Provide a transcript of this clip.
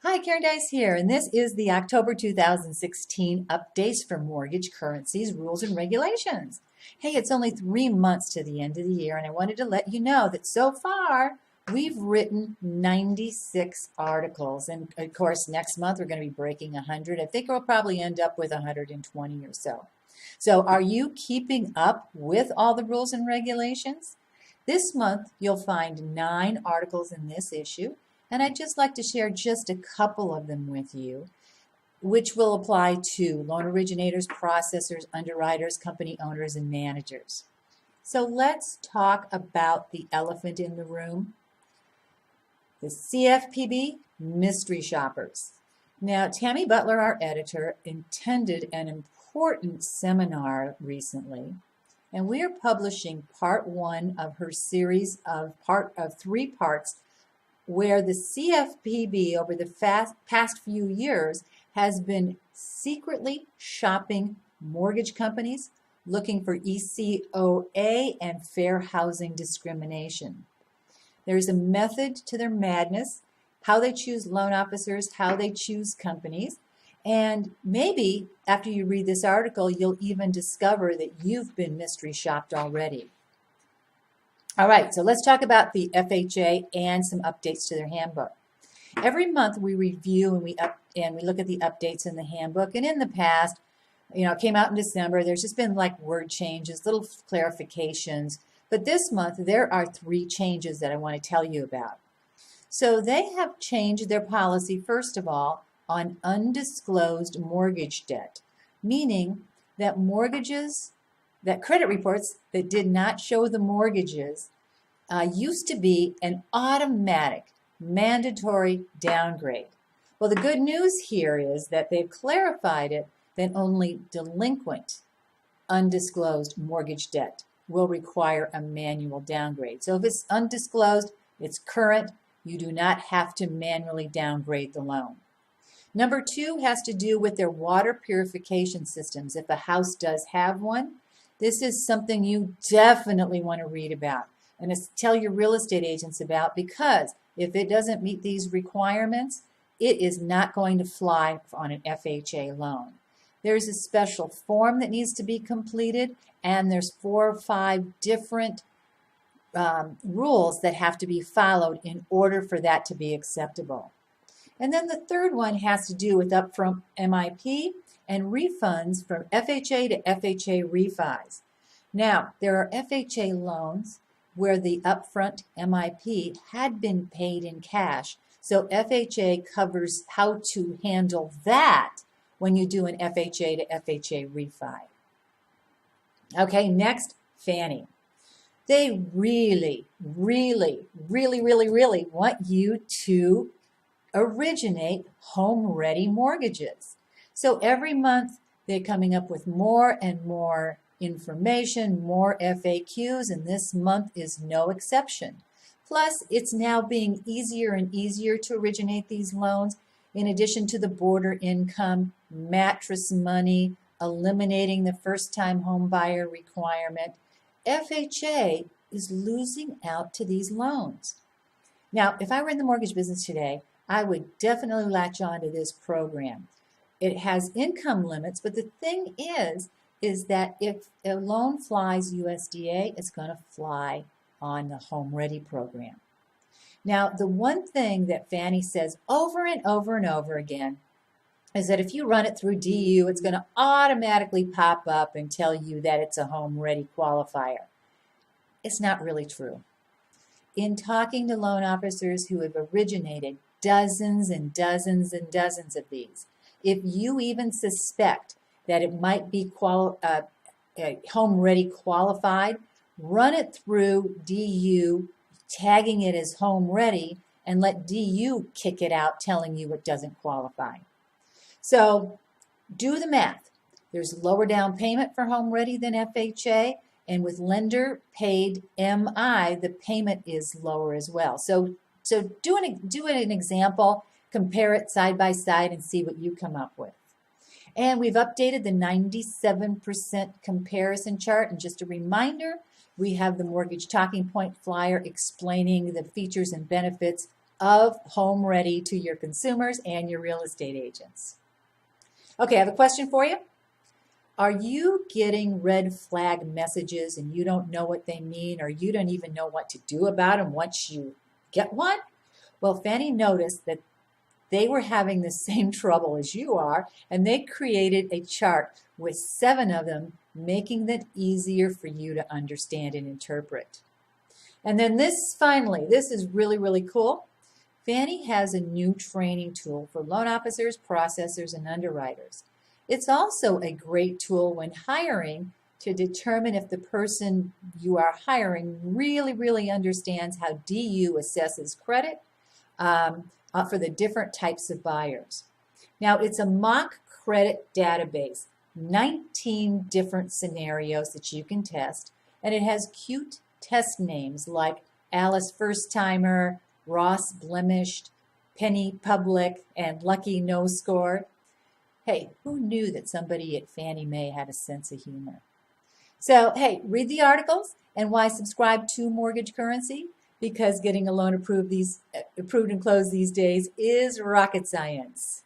Hi, Karen Dice here, and this is the October 2016 updates for mortgage currencies, rules, and regulations. Hey, it's only 3 months to the end of the year, and I wanted to let you know that so far we've written 96 articles. And of course, next month we're going to be breaking 100. I think we'll probably end up with 120 or so. So, are you keeping up with all the rules and regulations? This month you'll find 9 articles in this issue. And I'd just like to share just a couple of them with you, which will apply to loan originators, processors, underwriters, company owners, and managers. So let's talk about the elephant in the room, the CFPB mystery shoppers. Now, Tammy Butler, our editor, attended an important seminar recently, and we are publishing part 1 of her series of 3 parts where the CFPB over the past few years has been secretly shopping mortgage companies looking for ECOA and fair housing discrimination. There's a method to their madness, how they choose loan officers, how they choose companies, and maybe after you read this article, you'll even discover that you've been mystery shopped already. All right, so let's talk about the FHA and some updates to their handbook. Every month we review and we look at the updates in the handbook. And in the past, it came out in December. There's just been like word changes, little clarifications. But this month there are 3 changes that I want to tell you about. So they have changed their policy, first of all, on undisclosed mortgage debt, meaning that credit reports that did not show the mortgages used to be an automatic, mandatory downgrade. Well, the good news here is that they've clarified it that only delinquent, undisclosed mortgage debt will require a manual downgrade. So if it's undisclosed, it's current, you do not have to manually downgrade the loan. Number 2 has to do with their water purification systems. If a house does have one, this is something you definitely want to read about and tell your real estate agents about, because if it doesn't meet these requirements, it is not going to fly on an FHA loan. There's a special form that needs to be completed, and there's 4 or 5 different rules that have to be followed in order for that to be acceptable. And then the third one has to do with upfront MIP and refunds from FHA to FHA refis. Now, there are FHA loans where the upfront MIP had been paid in cash, so FHA covers how to handle that when you do an FHA to FHA refi. Okay, next, Fannie. They really want you to originate home-ready mortgages. So every month they're coming up with more and more information, more FAQs, and this month is no exception. Plus, it's now being easier and easier to originate these loans, in addition to the border income, mattress money, eliminating the first-time home buyer requirement. FHA is losing out to these loans. Now, if I were in the mortgage business today, I would definitely latch on to this program. It has income limits, but the thing is that if a loan flies USDA, it's going to fly on the HomeReady program. Now, the one thing that Fannie says over and over and over again is that if you run it through DU, it's going to automatically pop up and tell you that it's a HomeReady qualifier. It's not really true. In talking to loan officers who have originated dozens and dozens and dozens of these, if you even suspect that it might be HomeReady qualified, run it through DU, tagging it as HomeReady, and let DU kick it out telling you it doesn't qualify. So do the math. There's lower down payment for HomeReady than FHA, and with lender paid MI, the payment is lower as well. So do an example, compare it side by side, and see what you come up with. And we've updated the 97% comparison chart. And just a reminder, we have the mortgage talking point flyer explaining the features and benefits of HomeReady to your consumers and your real estate agents. Okay, I have a question for you. Are you getting red flag messages and you don't know what they mean, or you don't even know what to do about them once you get one? Well, Fannie noticed that they were having the same trouble as you are, and they created a chart with 7 of them, making it easier for you to understand and interpret. And then this is really, really cool. Fannie has a new training tool for loan officers, processors, and underwriters. It's also a great tool when hiring to determine if the person you are hiring really, really understands how DU assesses credit for the different types of buyers. Now, it's a mock credit database, 19 different scenarios that you can test, and it has cute test names like Alice First Timer, Ross Blemished, Penny Public, and Lucky No Score. Hey, who knew that somebody at Fannie Mae had a sense of humor? So, hey, read the articles. And why subscribe to Mortgage Currency? Because getting a loan approved and closed these days is rocket science.